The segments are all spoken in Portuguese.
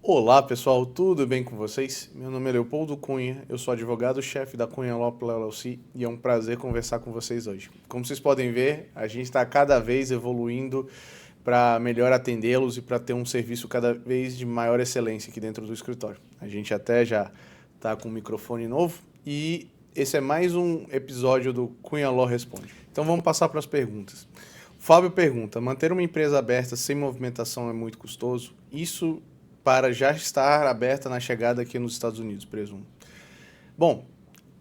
Olá pessoal, tudo bem com vocês? Meu nome é Leopoldo Cunha, eu sou advogado-chefe da Cunha Law LLC e é um prazer conversar com vocês hoje. Como vocês podem ver, a gente está cada vez evoluindo para melhor atendê-los e para ter um serviço cada vez de maior excelência aqui dentro do escritório. A gente até já está com um microfone novo e esse é mais um episódio do Cunha Law Responde. Então vamos passar para as perguntas. O Fábio pergunta: manter uma empresa aberta sem movimentação é muito custoso? Isso para já estar aberta na chegada aqui nos Estados Unidos, presumo. Bom,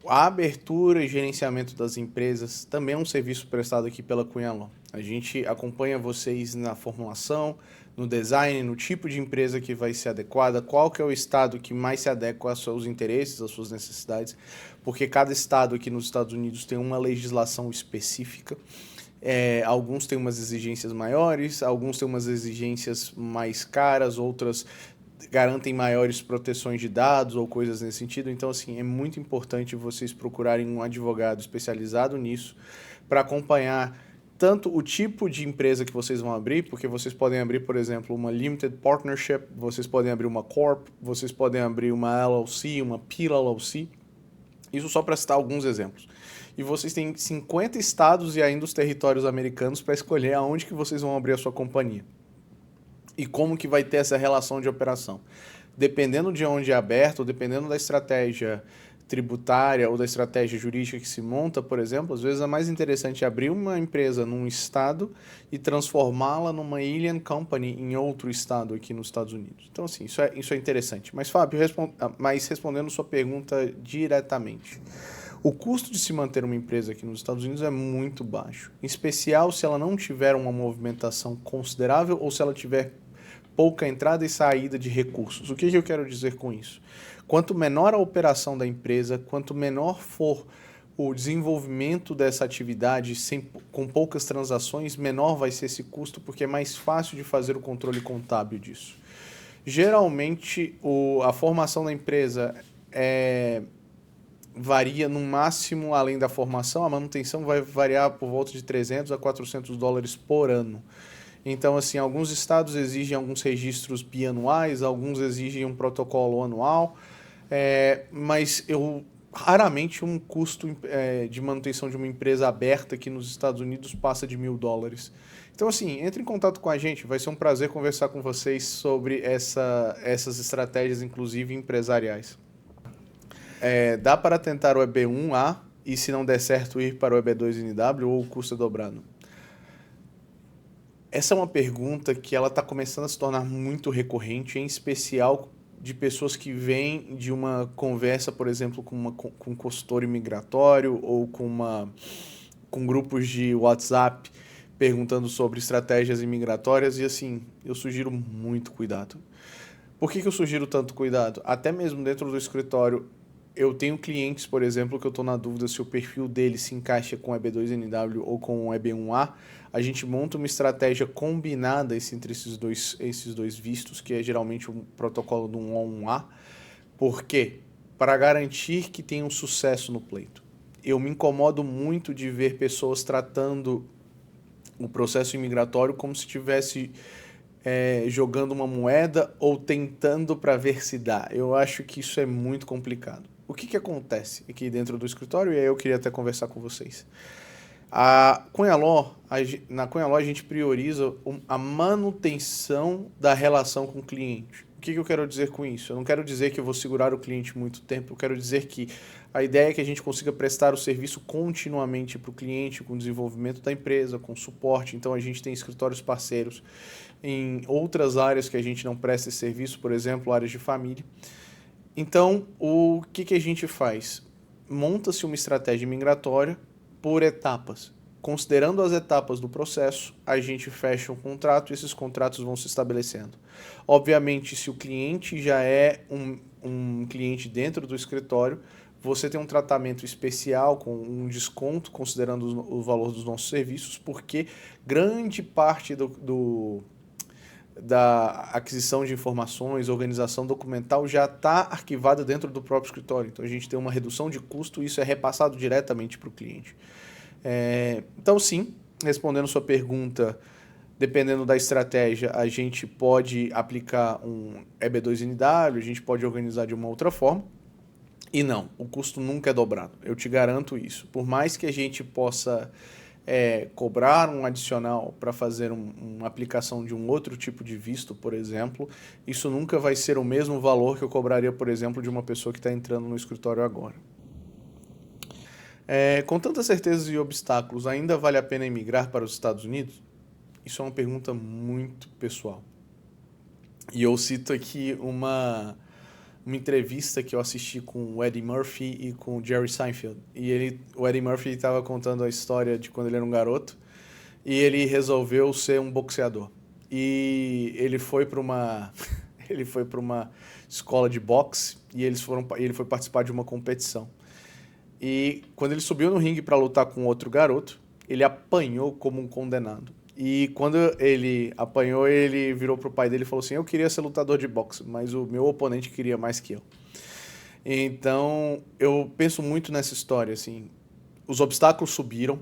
a abertura e gerenciamento das empresas também é um serviço prestado aqui pela Cunha Law. A gente acompanha vocês na formulação, no design, no tipo de empresa que vai ser adequada, qual que é o estado que mais se adequa aos seus interesses, às suas necessidades, porque cada estado aqui nos Estados Unidos tem uma legislação específica. Alguns têm umas exigências maiores, alguns têm umas exigências mais caras, outras garantem maiores proteções de dados ou coisas nesse sentido. Então, assim, é muito importante vocês procurarem um advogado especializado nisso para acompanhar tanto o tipo de empresa que vocês vão abrir, porque vocês podem abrir, por exemplo, uma Limited Partnership, vocês podem abrir uma Corp, vocês podem abrir uma LLC, uma PLLC, isso só para citar alguns exemplos. E vocês têm 50 estados e ainda os territórios americanos para escolher aonde que vocês vão abrir a sua companhia e como que vai ter essa relação de operação. Dependendo de onde é aberto, dependendo da estratégia tributária ou da estratégia jurídica que se monta, por exemplo, às vezes é mais interessante abrir uma empresa num estado e transformá-la numa alien company em outro estado aqui nos Estados Unidos. Então, assim, isso é interessante. Mas, Fábio, respondendo sua pergunta diretamente, o custo de se manter uma empresa aqui nos Estados Unidos é muito baixo, em especial se ela não tiver uma movimentação considerável ou se ela tiver pouca entrada e saída de recursos. O que eu quero dizer com isso? Quanto menor a operação da empresa, quanto menor for o desenvolvimento dessa atividade com poucas transações, menor vai ser esse custo, porque é mais fácil de fazer o controle contábil disso. Geralmente, a formação da empresa varia no máximo, além da formação, a manutenção vai variar por volta de 300 a 400 dólares por ano. Então, assim, alguns estados exigem alguns registros bianuais, alguns exigem um protocolo anual, mas raramente um custo de manutenção de uma empresa aberta aqui nos Estados Unidos passa de $1.000. Então, assim, entre em contato com a gente, vai ser um prazer conversar com vocês sobre essas estratégias, inclusive empresariais. Dá para tentar o EB1A e, se não der certo, ir para o EB2NW ou o custo é dobrado? Essa é uma pergunta que ela está começando a se tornar muito recorrente, em especial de pessoas que vêm de uma conversa, por exemplo, com um consultor imigratório ou com grupos de WhatsApp perguntando sobre estratégias imigratórias e, assim, eu sugiro muito cuidado. Por que eu sugiro tanto cuidado? Até mesmo dentro do escritório, eu tenho clientes, por exemplo, que eu estou na dúvida se o perfil dele se encaixa com o EB2NW ou com o EB1A. A gente monta uma estratégia combinada entre esses dois vistos, que é geralmente um protocolo do 1 a 1A. Por quê? Para garantir que tenha um sucesso no pleito. Eu me incomodo muito de ver pessoas tratando o processo imigratório como se estivesse jogando uma moeda ou tentando para ver se dá. Eu acho que isso é muito complicado. O que acontece aqui dentro do escritório? E aí eu queria até conversar com vocês. Na Cunha Law a gente prioriza a manutenção da relação com o cliente. O que eu quero dizer com isso? Eu não quero dizer que eu vou segurar o cliente muito tempo, eu quero dizer que a ideia é que a gente consiga prestar o serviço continuamente para o cliente, com o desenvolvimento da empresa, com suporte. Então a gente tem escritórios parceiros em outras áreas que a gente não presta esse serviço, por exemplo, áreas de família. Então, o que a gente faz? Monta-se uma estratégia migratória por etapas. Considerando as etapas do processo, a gente fecha um contrato e esses contratos vão se estabelecendo. Obviamente, se o cliente já é um cliente dentro do escritório, você tem um tratamento especial com um desconto, considerando o valor dos nossos serviços, porque grande parte da aquisição de informações, organização documental já está arquivada dentro do próprio escritório. Então a gente tem uma redução de custo e isso é repassado diretamente para o cliente. Então sim, respondendo sua pergunta, Dependendo da estratégia, a gente pode aplicar um EB2NW, a gente pode organizar de uma outra forma. E não, o custo nunca é dobrado, eu te garanto isso. Por mais que a gente possa cobrar um adicional para fazer uma aplicação de um outro tipo de visto, por exemplo, isso nunca vai ser o mesmo valor que eu cobraria, por exemplo, de uma pessoa que está entrando no escritório agora. Com tantas certezas e obstáculos, ainda vale a pena emigrar para os Estados Unidos? Isso é uma pergunta muito pessoal. E eu cito aqui uma entrevista que eu assisti com o Eddie Murphy e com o Jerry Seinfeld. E o Eddie Murphy estava contando a história de quando ele era um garoto e ele resolveu ser um boxeador. E ele foi para uma ele foi para uma escola de boxe e ele foi participar de uma competição. E quando ele subiu no ringue para lutar com outro garoto, ele apanhou como um condenado. E quando ele apanhou, ele virou pro pai dele e falou assim: eu queria ser lutador de boxe, mas o meu oponente queria mais que eu. Então, eu penso muito nessa história, assim, os obstáculos subiram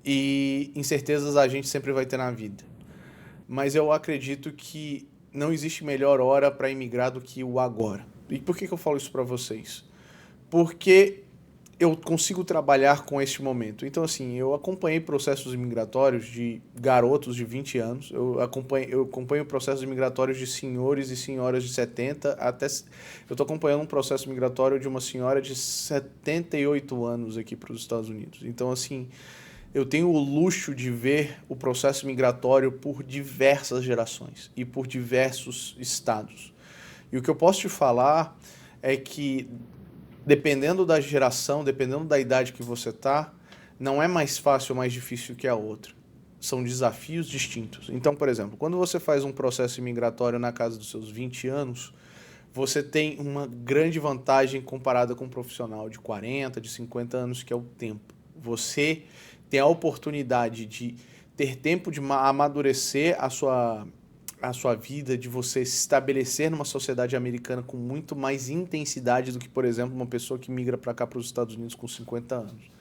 e incertezas a gente sempre vai ter na vida. Mas eu acredito que não existe melhor hora para emigrar do que o agora. E por que eu falo isso para vocês? Porque eu consigo trabalhar com este momento. Então, assim, eu acompanhei processos imigratórios de garotos de 20 anos, eu acompanho processos migratórios de senhores e senhoras de 70, eu estou acompanhando um processo migratório de uma senhora de 78 anos aqui para os Estados Unidos. Então, assim, eu tenho o luxo de ver o processo migratório por diversas gerações e por diversos estados. E o que eu posso te falar é que dependendo da geração, dependendo da idade que você tá, não é mais fácil ou mais difícil que a outra. São desafios distintos. Então, por exemplo, quando você faz um processo imigratório na casa dos seus 20 anos, você tem uma grande vantagem comparada com um profissional de 40, de 50 anos, que é o tempo. Você tem a oportunidade de ter tempo de amadurecer a sua vida, de você se estabelecer numa sociedade americana com muito mais intensidade do que, por exemplo, uma pessoa que migra para cá, para os Estados Unidos, com 50 anos.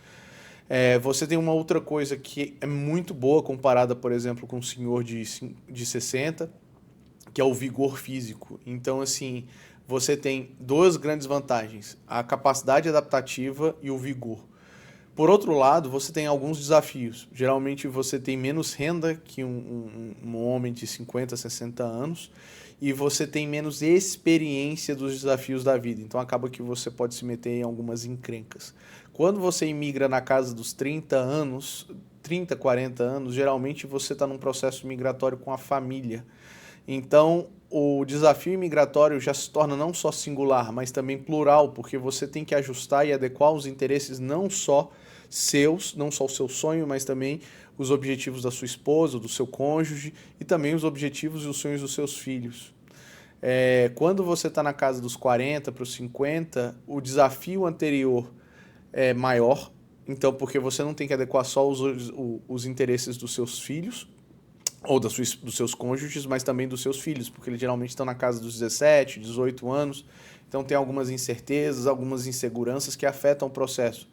Você tem uma outra coisa que é muito boa comparada, por exemplo, com um senhor de 60, que é o vigor físico. Então, assim, você tem duas grandes vantagens, a capacidade adaptativa e o vigor. Por outro lado, você tem alguns desafios. Geralmente você tem menos renda que um homem de 50, 60 anos e você tem menos experiência dos desafios da vida. Então acaba que você pode se meter em algumas encrencas. Quando você imigra na casa dos 30 anos, 30, 40 anos, geralmente você está num processo migratório com a família. Então, o desafio imigratório já se torna não só singular, mas também plural, porque você tem que ajustar e adequar os interesses não só seus, não só o seu sonho, mas também os objetivos da sua esposa, do seu cônjuge e também os objetivos e os sonhos dos seus filhos. Quando você está na casa dos 40 para os 50, o desafio anterior é maior, então porque você não tem que adequar só os interesses dos seus filhos, ou dos seus cônjuges, mas também dos seus filhos, porque eles geralmente estão na casa dos 17, 18 anos, então tem algumas incertezas, algumas inseguranças que afetam o processo.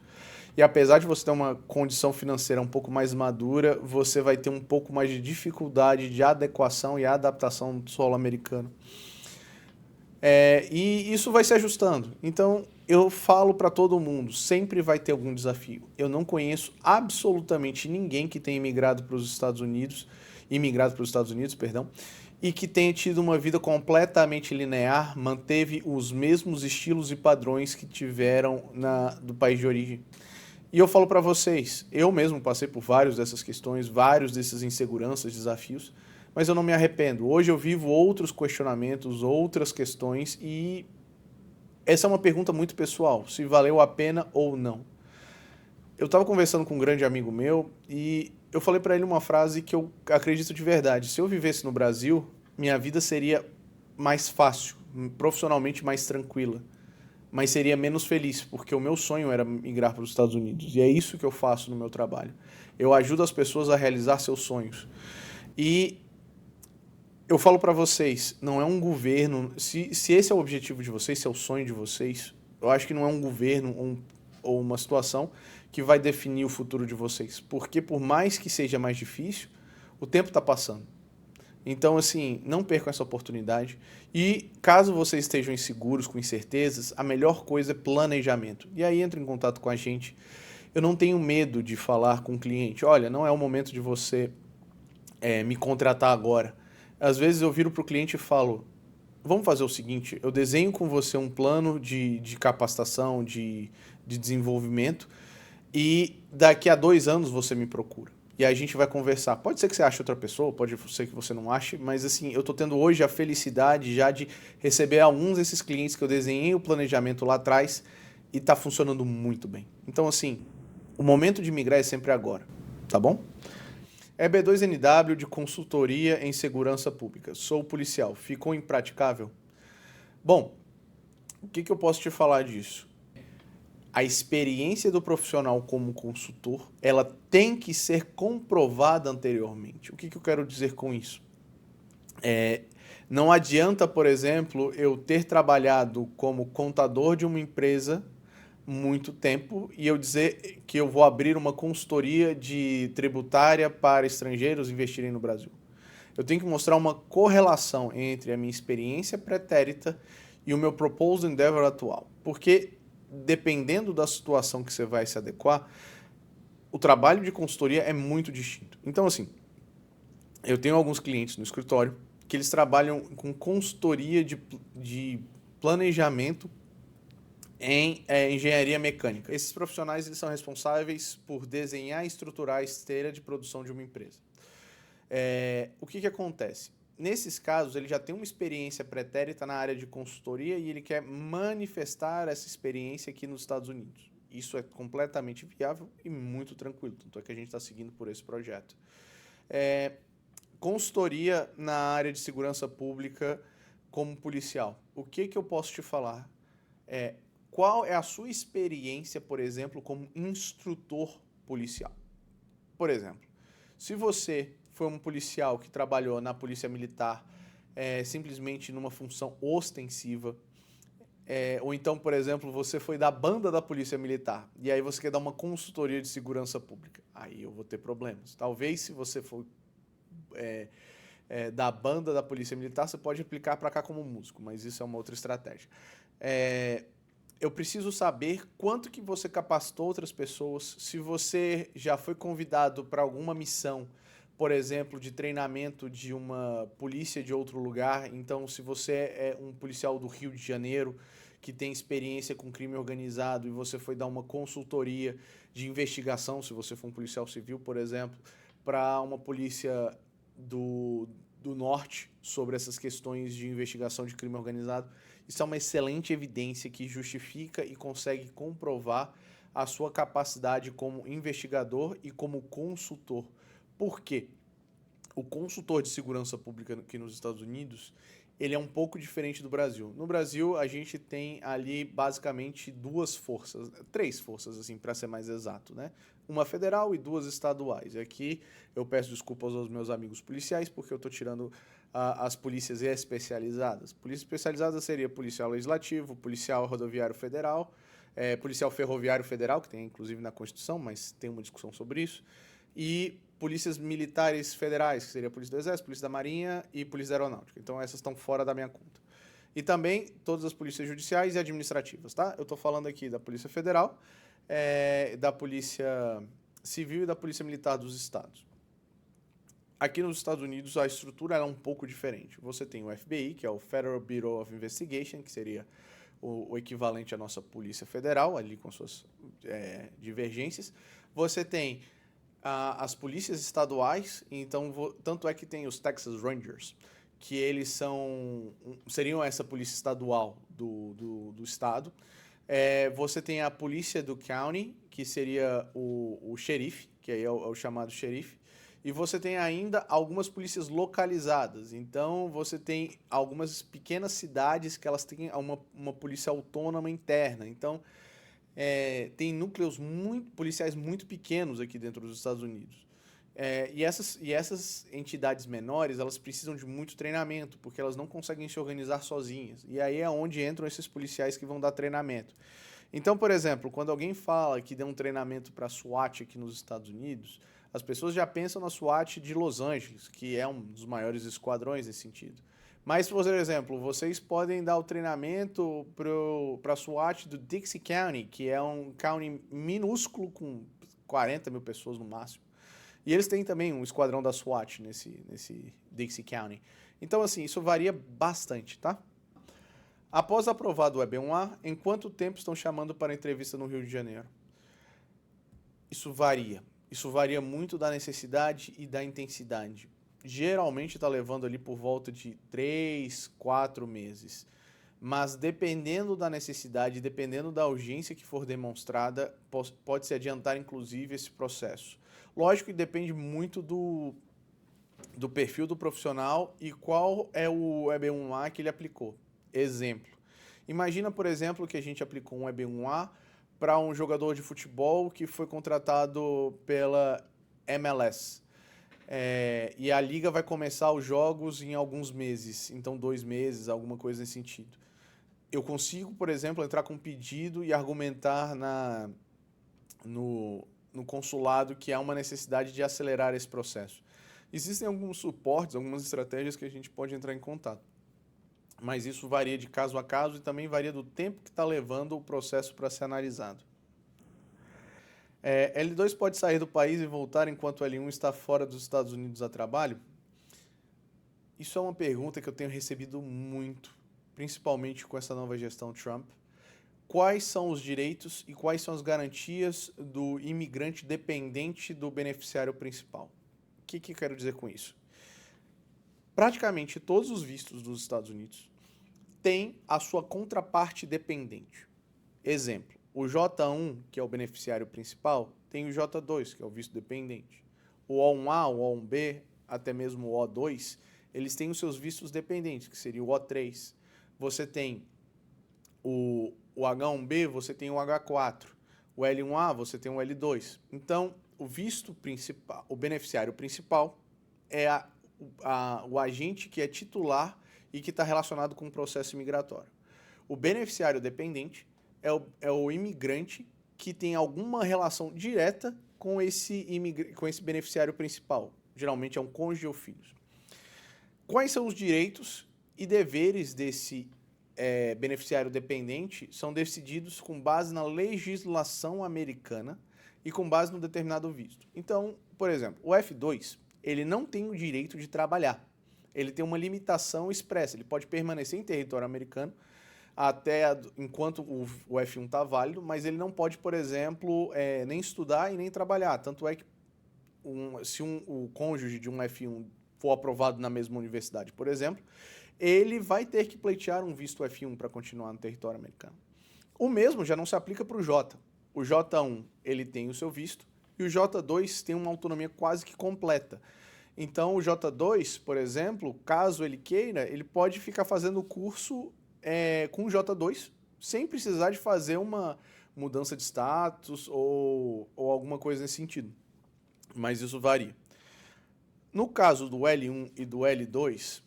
E apesar de você ter uma condição financeira um pouco mais madura, você vai ter um pouco mais de dificuldade de adequação e adaptação do solo americano. E isso vai se ajustando. Então, eu falo para todo mundo, sempre vai ter algum desafio. Eu não conheço absolutamente ninguém que tenha imigrado para os Estados Unidos, e que tenha tido uma vida completamente linear, manteve os mesmos estilos e padrões que tiveram do país de origem. E eu falo para vocês, eu mesmo passei por várias dessas questões, vários desses inseguranças, desafios, mas eu não me arrependo. Hoje eu vivo outros questionamentos, outras questões e essa é uma pergunta muito pessoal, se valeu a pena ou não. Eu estava conversando com um grande amigo meu e eu falei para ele uma frase que eu acredito de verdade. Se eu vivesse no Brasil, minha vida seria mais fácil, profissionalmente mais tranquila, mas seria menos feliz, porque o meu sonho era migrar para os Estados Unidos. E é isso que eu faço no meu trabalho. Eu ajudo as pessoas a realizar seus sonhos. E eu falo para vocês, não é um governo, se esse é o objetivo de vocês, se é o sonho de vocês, eu acho que não é um governo ou uma situação que vai definir o futuro de vocês. Porque por mais que seja mais difícil, O tempo está passando. Então, assim, não percam essa oportunidade. E caso vocês estejam inseguros, com incertezas, a melhor coisa é planejamento. E aí entra em contato com a gente. Eu não tenho medo de falar com o cliente, olha, não é o momento de você me contratar agora. Às vezes eu viro para o cliente e falo, vamos fazer o seguinte, eu desenho com você um plano de capacitação, de desenvolvimento, e daqui a 2 anos você me procura. E aí a gente vai conversar. Pode ser que você ache outra pessoa, pode ser que você não ache, mas assim, eu estou tendo hoje a felicidade já de receber alguns desses clientes que eu desenhei o planejamento lá atrás e está funcionando muito bem. Então assim, o momento de migrar é sempre agora, tá bom? É B2NW de consultoria em segurança pública. Sou policial. Ficou impraticável? Bom, o que eu posso te falar disso? A experiência do profissional como consultor, ela tem que ser comprovada anteriormente. O que eu quero dizer com isso? Não adianta, por exemplo, eu ter trabalhado como contador de uma empresa muito tempo e eu dizer que eu vou abrir uma consultoria de tributária para estrangeiros investirem no Brasil. Eu tenho que mostrar uma correlação entre a minha experiência pretérita e o meu proposed endeavor atual. Porque, dependendo da situação que você vai se adequar, o trabalho de consultoria é muito distinto. Então, assim, eu tenho alguns clientes no escritório que eles trabalham com consultoria de planejamento em engenharia mecânica. Esses profissionais eles são responsáveis por desenhar e estruturar a esteira de produção de uma empresa. O que acontece? Nesses casos, ele já tem uma experiência pretérita na área de consultoria e ele quer manifestar essa experiência aqui nos Estados Unidos. Isso é completamente viável e muito tranquilo, tanto é que a gente está seguindo por esse projeto. Consultoria na área de segurança pública como policial. O que eu posso te falar? Qual é a sua experiência, por exemplo, como instrutor policial? Por exemplo, se você foi um policial que trabalhou na polícia militar simplesmente numa função ostensiva, ou então, por exemplo, você foi da banda da polícia militar e aí você quer dar uma consultoria de segurança pública, aí eu vou ter problemas. Talvez se você for da banda da polícia militar, você pode aplicar para cá como músico, mas isso é uma outra estratégia. Eu preciso saber quanto que você capacitou outras pessoas, se você já foi convidado para alguma missão, por exemplo, de treinamento de uma polícia de outro lugar. Então, se você é um policial do Rio de Janeiro, que tem experiência com crime organizado e você foi dar uma consultoria de investigação, se você for um policial civil, por exemplo, para uma polícia do norte sobre essas questões de investigação de crime organizado, isso é uma excelente evidência que justifica e consegue comprovar a sua capacidade como investigador e como consultor. Por quê? O consultor de segurança pública aqui nos Estados Unidos, ele é um pouco diferente do Brasil. No Brasil, a gente tem ali basicamente três forças, assim, para ser mais exato, né? Uma federal e duas estaduais. E aqui eu peço desculpas aos meus amigos policiais, porque eu estou tirando as polícias especializadas. Polícia especializada seria policial legislativo, policial rodoviário federal, policial ferroviário federal, que tem inclusive na Constituição, mas tem uma discussão sobre isso, e polícias militares federais, que seria a Polícia do Exército, Polícia da Marinha e Polícia da Aeronáutica. Então essas estão fora da minha conta. E também todas as polícias judiciais e administrativas, tá? Eu estou falando aqui da Polícia Federal, da Polícia Civil e da Polícia Militar dos Estados. Aqui nos Estados Unidos a estrutura é um pouco diferente. Você tem o FBI, que é o Federal Bureau of Investigation, que seria o equivalente à nossa Polícia Federal, ali com suas divergências. Você tem as polícias estaduais, então tanto é que tem os Texas Rangers, que eles seriam essa polícia estadual do estado. Você tem a polícia do county, que seria o xerife, que aí é o chamado xerife. E você tem ainda algumas polícias localizadas. Então, você tem algumas pequenas cidades que elas têm uma polícia autônoma interna. Então, tem núcleos policiais muito pequenos aqui dentro dos Estados Unidos. E essas entidades menores, elas precisam de muito treinamento, porque elas não conseguem se organizar sozinhas. E aí é onde entram esses policiais que vão dar treinamento. Então, por exemplo, quando alguém fala que deu um treinamento para SWAT aqui nos Estados Unidos, As pessoas já pensam na SWAT de Los Angeles, que é um dos maiores esquadrões nesse sentido. Mas, por exemplo, vocês podem dar o treinamento para a SWAT do Dixie County, que é um county minúsculo com 40 mil pessoas no máximo. E eles têm também um esquadrão da SWAT nesse Dixie County. Então, assim, isso varia bastante, tá? Após aprovado o EB1A, em quanto tempo estão chamando para entrevista no Rio de Janeiro? Isso varia. Isso varia muito da necessidade e da intensidade. Geralmente está levando ali por volta de 3, 4 meses. Mas dependendo da necessidade, dependendo da urgência que for demonstrada, pode se adiantar inclusive esse processo. Lógico que depende muito do perfil do profissional e qual é o EB1A que ele aplicou. Exemplo. Imagina, por exemplo, que a gente aplicou um EB1A para um jogador de futebol que foi contratado pela MLS. E a liga vai começar os jogos em alguns meses, então 2 meses, alguma coisa nesse sentido. Eu consigo, por exemplo, entrar com um pedido e argumentar no consulado que há uma necessidade de acelerar esse processo. Existem alguns suportes, algumas estratégias que a gente pode entrar em contato. Mas isso varia de caso a caso e também varia do tempo que está levando o processo para ser analisado. L2 pode sair do país e voltar enquanto L1 está fora dos Estados Unidos a trabalho? Isso é uma pergunta que eu tenho recebido muito, principalmente com essa nova gestão Trump. Quais são os direitos e quais são as garantias do imigrante dependente do beneficiário principal? O que eu quero dizer com isso? Praticamente todos os vistos dos Estados Unidos têm a sua contraparte dependente. Exemplo, o J1, que é o beneficiário principal, tem o J2, que é o visto dependente. O O1A, o O1B, até mesmo o O2, eles têm os seus vistos dependentes, que seria o O3. Você tem o H1B, você tem o H4. O L1A, você tem o L2. Então, o visto principal, o beneficiário principal é o agente que é titular e que está relacionado com o processo migratório. O beneficiário dependente é o imigrante que tem alguma relação direta com esse beneficiário principal. Geralmente é um cônjuge ou filhos. Quais são os direitos e deveres desse beneficiário dependente? São decididos com base na legislação americana e com base no determinado visto. Então, por exemplo, o F2, ele não tem o direito de trabalhar. Ele tem uma limitação expressa. Ele pode permanecer em território americano até enquanto o F1 está válido, mas ele não pode, por exemplo, nem estudar e nem trabalhar. Tanto é que se o cônjuge de um F1 for aprovado na mesma universidade, por exemplo, ele vai ter que pleitear um visto F1 para continuar no território americano. O mesmo já não se aplica para o J. O J1 ele tem o seu visto e o J2 tem uma autonomia quase que completa. Então o J2, por exemplo, caso ele queira, ele pode ficar fazendo o curso com o J2 sem precisar de fazer uma mudança de status ou alguma coisa nesse sentido. Mas isso varia. No caso do L1 e do L2,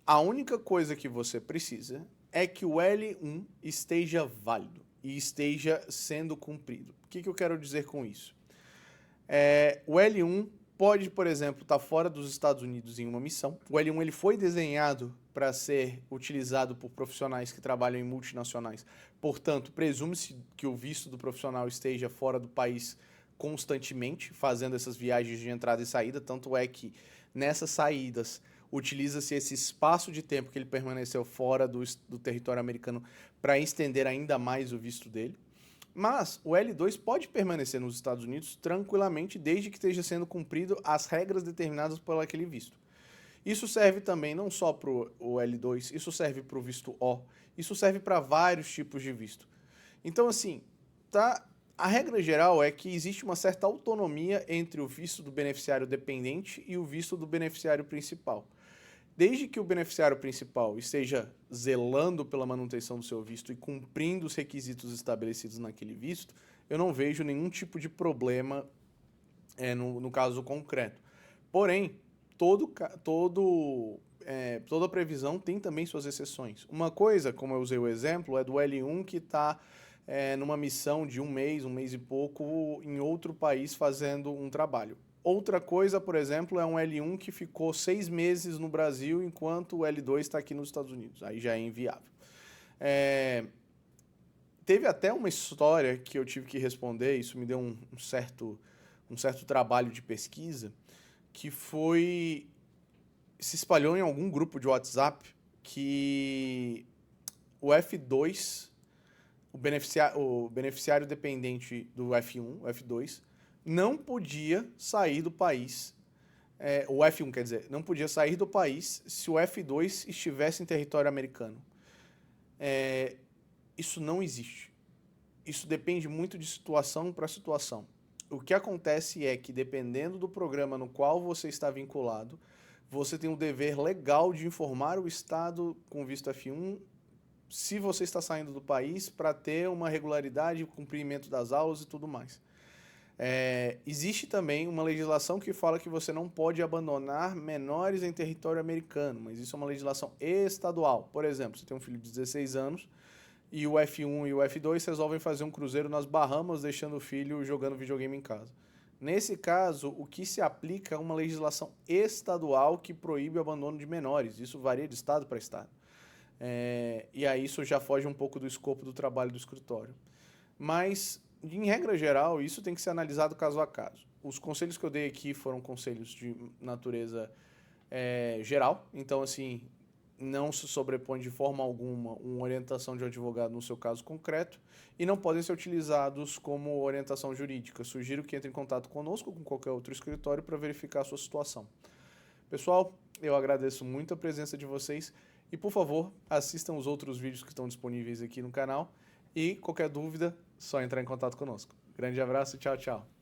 a única coisa que você precisa é que o L1 esteja válido e esteja sendo cumprido. O que eu quero dizer com isso? O L1 pode, por exemplo, estar fora dos Estados Unidos em uma missão. O L1 ele foi desenhado para ser utilizado por profissionais que trabalham em multinacionais. Portanto, presume-se que o visto do profissional esteja fora do país constantemente, fazendo essas viagens de entrada e saída. Tanto é que nessas saídas utiliza-se esse espaço de tempo que ele permaneceu fora do território americano para estender ainda mais o visto dele. Mas o L2 pode permanecer nos Estados Unidos tranquilamente, desde que esteja sendo cumprido as regras determinadas por aquele visto. Isso serve também não só para o L2, isso serve para o visto O, isso serve para vários tipos de visto. Então, assim, a regra geral é que existe uma certa autonomia entre o visto do beneficiário dependente e o visto do beneficiário principal. Desde que o beneficiário principal esteja zelando pela manutenção do seu visto e cumprindo os requisitos estabelecidos naquele visto, eu não vejo nenhum tipo de problema no caso concreto. Porém, toda previsão tem também suas exceções. Uma coisa, como eu usei o exemplo, é do L1 que está numa missão de um mês e pouco, em outro país fazendo um trabalho. Outra coisa, por exemplo, é um L1 que ficou 6 meses no Brasil enquanto o L2 está aqui nos Estados Unidos. Aí já é inviável. Teve até uma história que eu tive que responder, isso me deu um certo trabalho de pesquisa, que se espalhou em algum grupo de WhatsApp que o F2, o beneficiário dependente do F1, o F2, não podia sair do país, o F1 quer dizer, não podia sair do país se o F2 estivesse em território americano. Isso não existe. Isso depende muito de situação para situação. O que acontece é que, dependendo do programa no qual você está vinculado, você tem o dever legal de informar o Estado com visto F1 se você está saindo do país para ter uma regularidade, cumprimento das aulas e tudo mais. Existe também uma legislação que fala que você não pode abandonar menores em território americano, mas isso é uma legislação estadual. Por exemplo, você tem um filho de 16 anos e o F1 e o F2 resolvem fazer um cruzeiro nas Bahamas, deixando o filho jogando videogame em casa. Nesse caso, o que se aplica é uma legislação estadual que proíbe o abandono de menores. Isso varia de estado para estado. E aí isso já foge um pouco do escopo do trabalho do escritório. Mas, em regra geral, isso tem que ser analisado caso a caso. Os conselhos que eu dei aqui foram conselhos de natureza geral, então, assim, não se sobrepõe de forma alguma uma orientação de um advogado no seu caso concreto e não podem ser utilizados como orientação jurídica. Sugiro que entre em contato conosco ou com qualquer outro escritório para verificar a sua situação. Pessoal, eu agradeço muito a presença de vocês e, por favor, assistam os outros vídeos que estão disponíveis aqui no canal e qualquer dúvida, só entrar em contato conosco. Grande abraço e tchau, tchau.